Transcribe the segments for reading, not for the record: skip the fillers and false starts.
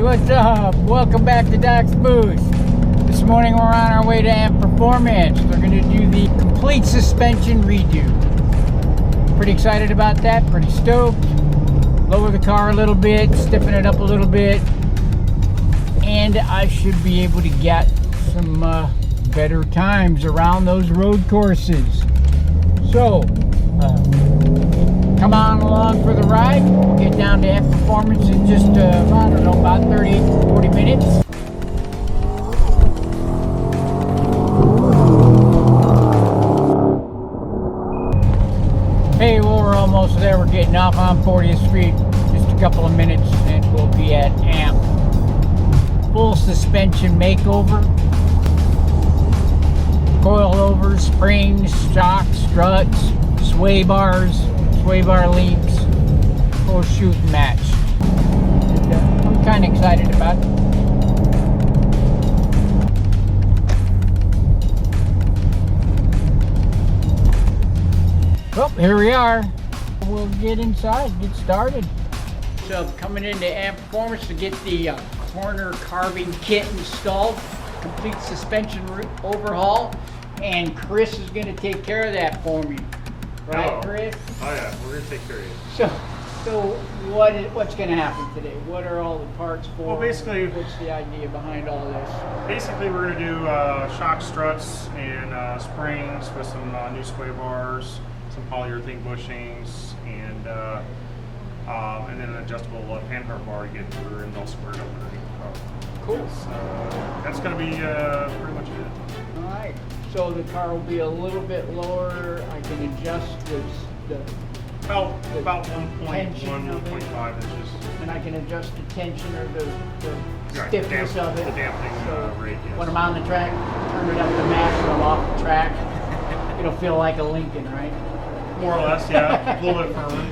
what's up? Welcome back to Doc's Boost. This morning we're on our way to Amp Performance. We're going to do the complete suspension redo. Pretty excited about that, pretty stoked. Lower the car a little bit, stiffen it up a little bit, and I should be able to get some better times around those road courses. So, come on along for the ride. We'll get down to Amp Performance in just, I don't know, about 30-40 minutes. Hey, well, we're almost there. We're getting off on 40th Street. Just a couple of minutes and we'll be at Amp. Full suspension makeover. Coilovers, springs, shocks, struts, sway bars, sway bar links, whole shooting match. And, I'm kind of excited about it. Well, here we are. We'll get inside, get started. So coming into Amp Performance to get the corner carving kit installed, complete suspension overhaul, and Chris is going to take care of that for me. Right, Chris? Oh yeah, we're going to take care of you. So what's going to happen today? What are all the parts for? Well, basically, what's the idea behind all this? Basically, we're going to do shock struts and springs with some new sway bars, some polyurethane bushings, and then an adjustable panhard bar to get the rear end all squared up underneath the car. Cool. So that's going to be pretty much it. All right. So the car will be a little bit lower. I can adjust the About 1.1, 1.5 inches. And I can adjust the tension or the Right, stiffness of it. The damping rate, yes. When I'm on the track, turn it up to max. When I'm off the track, it'll feel like a Lincoln, right? More or less, yeah. A little bit firmer.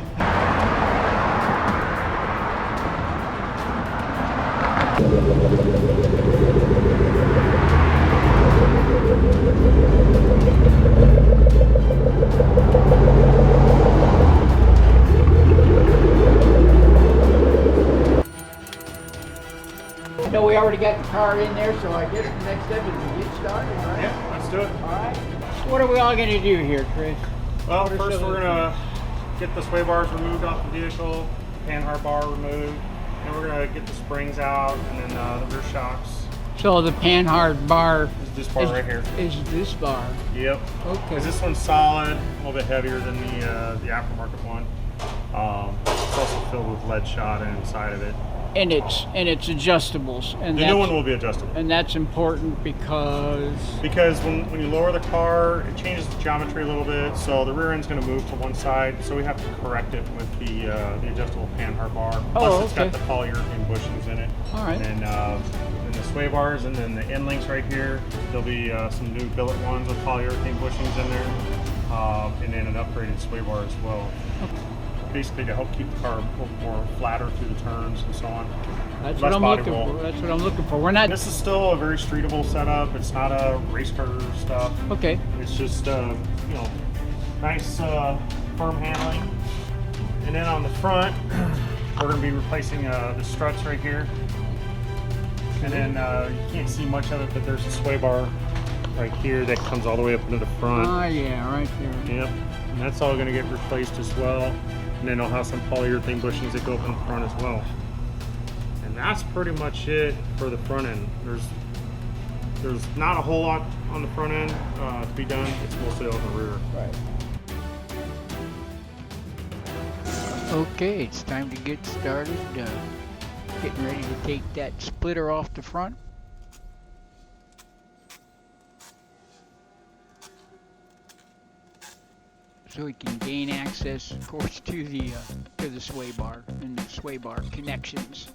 No, we already got the car in there, so I guess the next step is to get started, right? Yeah, let's do it. All right. So what are we all going to do here, Chris? Well, first we're going to get the sway bars removed off the vehicle, panhard bar removed, and we're going to get the springs out, and then the rear shocks. So the panhard bar is this bar right here. Is this bar? Yep. Okay. Because this one's solid, a little bit heavier than the aftermarket one. It's also filled with lead shot inside of it. And it's adjustables. And the new one will be adjustable. And that's important because when you lower the car, it changes the geometry a little bit. So the rear end's going to move to one side. So we have to correct it with the adjustable panhard bar. Plus it's got the polyurethane bushings in it. All right. And the sway bars, and then the end links right here. There'll be some new billet ones with polyurethane bushings in there, and then an upgraded sway bar as well. Okay. Basically to help keep the car a little more flatter through the turns and so on. That's what I'm looking for. That's what I'm looking for. We're not. This is still a very streetable setup. It's not a race car stuff. Okay. It's just nice firm handling. And then on the front, we're going to be replacing the struts right here. And then you can't see much of it, but there's a sway bar right here that comes all the way up into the front. Oh yeah, right there. Yep. And that's all going to get replaced as well. And then I'll have some polyurethane bushings that go up in the front as well. And that's pretty much it for the front end. There's not a whole lot on the front end to be done. It's mostly on the rear. Right. Okay, it's time to get started. Getting ready to take that splitter off the front. So we can gain access, of course, to the sway bar and the sway bar connections.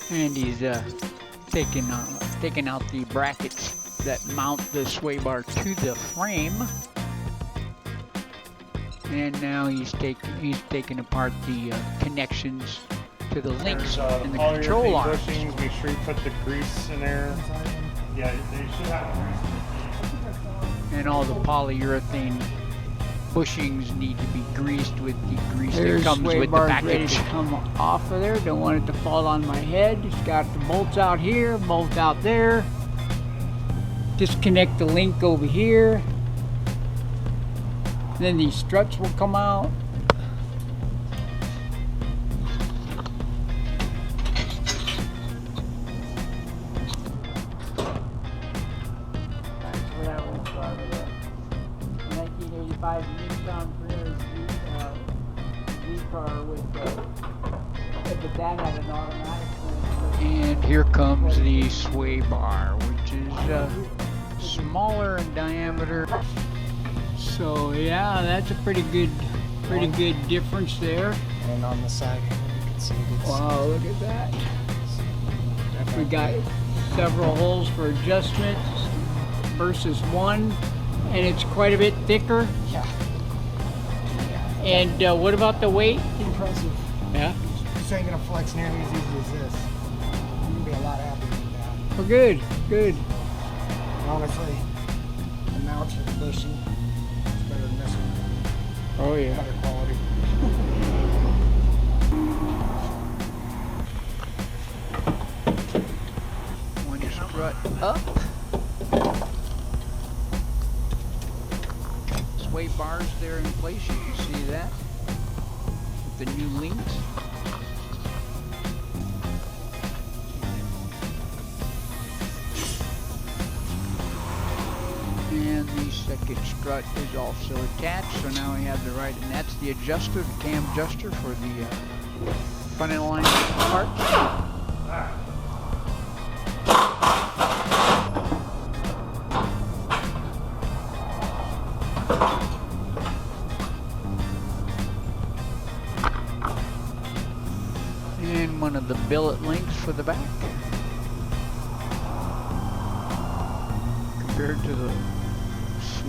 And he's taking out the brackets that mount the sway bar to the frame. And now he's taking apart the connections to the links and the control arms. Bushings. Make sure you put the grease in there. Yeah, they should have grease. And all the polyurethane bushings need to be greased with the grease that comes with the package. Ready to come off of there. Don't want it to fall on my head. It's got the bolts out here, bolt out there. Disconnect the link over here. Then these struts will come out. That's what I went for over there. 1985 Nissan V-car with the dad had an automatic one. And here comes the sway bar, which is smaller in diameter. So yeah, that's a pretty good difference there. And on the side here, you can see it's... Wow, look at that. We got several holes for adjustments versus one, and it's quite a bit thicker. Yeah. And what about the weight? Impressive. Yeah. This ain't gonna flex nearly as easy as this. You're gonna be a lot happier with that. Well, good, good. Honestly, the mounts for the bushing, it's better than this one. Oh yeah. Better quality. One strut up. Sway bars there in place, you can see that. With the new links. And the second strut is also attached, so now we have the right, and that's the adjuster, the cam adjuster for the front end line parts. And one of the billet links for the back. Compared to the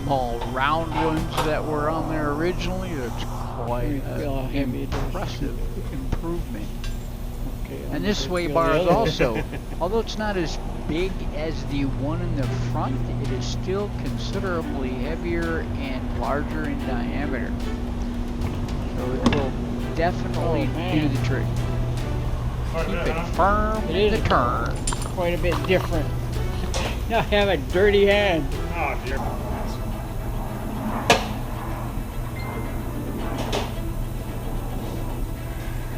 small round ones that were on there originally, that's quite an impressive improvement. Okay, and this sway bar is also, although it's not as big as the one in the front, it is still considerably heavier and larger in diameter. So it will definitely do the trick. Keep it firm in the turn. Quite a bit different. Now I have a dirty hand. Oh dear.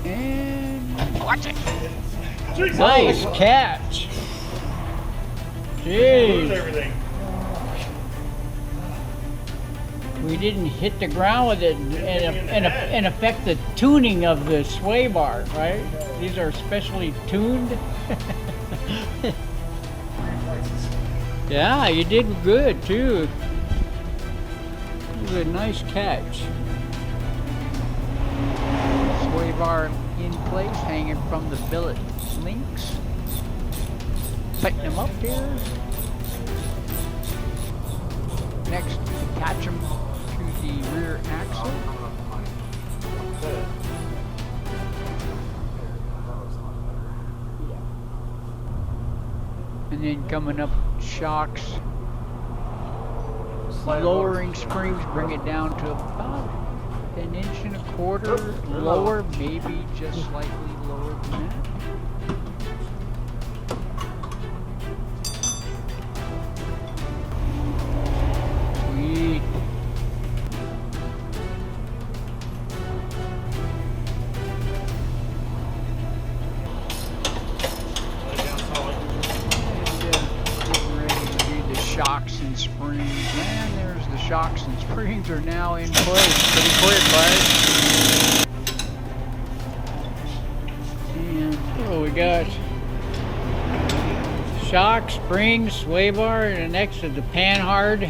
And watch it. Jesus. Nice catch. Lose Jeez. everything. We didn't hit the ground with it and affect the tuning of the sway bar, right? These are specially tuned. Yeah, you did good too. It was a nice catch. Sway bar in place, hanging from the billet links. Tighten them up here. Next, attach them to the rear axle. And then coming up, shocks, lowering springs, bring it down to about 1.25 inches lower, maybe just slightly lower than that. Sweet. Shocks and springs, and there's the shocks and springs are now in place. Pretty quick, right? And we got shock, springs, sway bar, and next to the panhard.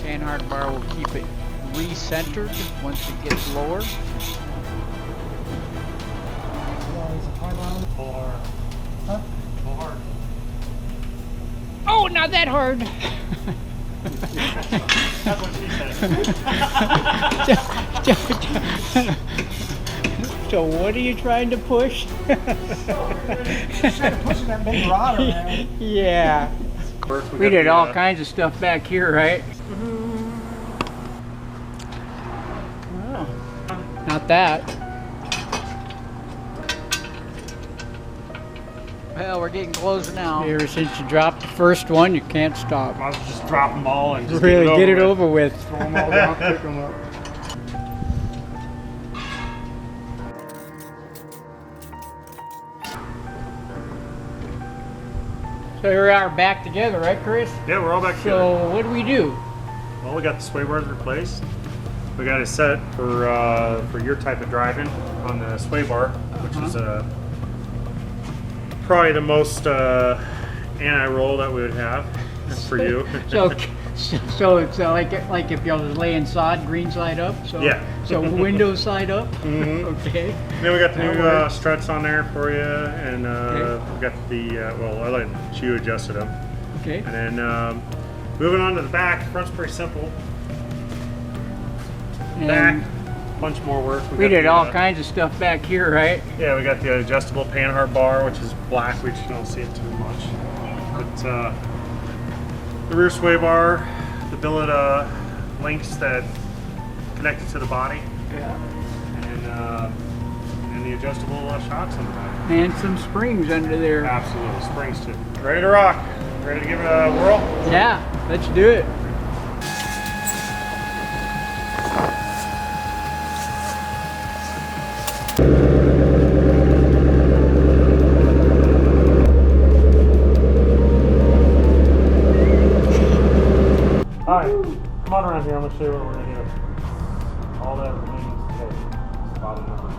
Panhard bar will keep it recentered once it gets lower. not that hard. That's what she said. So what are you trying to push? Just trying to push that big rod around. Yeah. We did all kinds of stuff back here, right? Oh, not that. Well, we're getting close now. Ever since you dropped the first one, you can't stop. Might as well just drop them all and just Really get it over with. Throw them all down, pick them up. So here we are back together, right, Chris? Yeah, we're all back together. So what do we do? Well, we got the sway bars replaced. We got it set for your type of driving on the sway bar, which is probably the most anti-roll that we would have for you. So it's like if you was laying sod, green side up. So Yeah. So window side up. Mhm. Okay. Then we got the That new works. struts on there for you, and Okay. we got the well, I let you adjusted them. Okay. And then moving on to the back, the front's pretty simple. Back, And bunch more work. we got did the, all kinds of stuff back here, right? Yeah, we got the adjustable panhard bar, which is black. We just don't see it too much. But the rear sway bar, the billet links that connect it to the body, Yeah. and the adjustable shocks on the back. And some springs under there. Absolutely, springs too. Ready to rock? Ready to give it a whirl? Yeah, let's do it. Alright, come on around here. I'm going to show you what we're going to do. All that remains today. Bottom number two.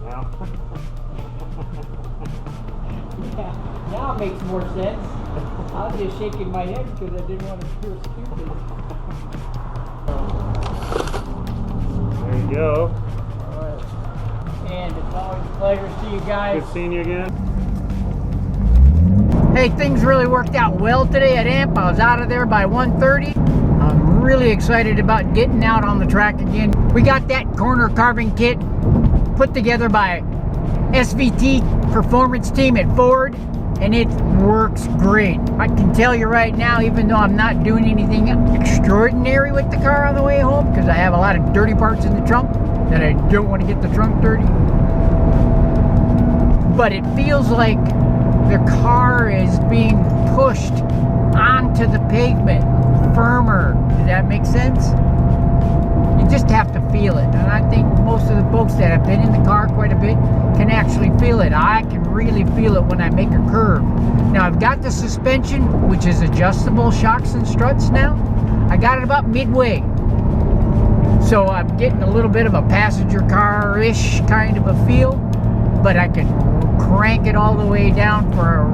Now. Yeah, now it makes more sense. I was just shaking my head because I didn't want to feel stupid. There you go. And it's always a pleasure to see you guys. Good seeing you again. Hey, things really worked out well today at AMP. I was out of there by 1:30. I'm really excited about getting out on the track again. We got that corner carving kit put together by SVT performance team at Ford, and it works great. I can tell you right now, even though I'm not doing anything extraordinary with the car on the way home, because I have a lot of dirty parts in the trunk that I don't want to get the trunk dirty, but it feels like the car is being pushed onto the pavement firmer. Does that make sense? You just have to feel it, and I think most of the folks that have been in the car quite a bit can actually feel it. I can really feel it when I make a curve. Now I've got the suspension, which is adjustable shocks and struts now. I got it about midway, so I'm getting a little bit of a passenger car-ish kind of a feel, but I can crank it all the way down for a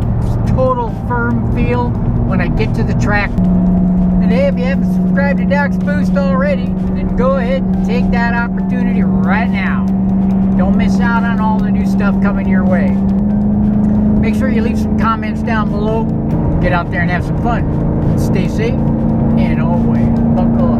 total firm feel when I get to the track. And hey, if you haven't subscribed to Doc's Boost already, then go ahead and take that opportunity right now. Don't miss out on all the new stuff coming your way. Make sure you leave some comments down below. Get out there and have some fun. Stay safe, and always buckle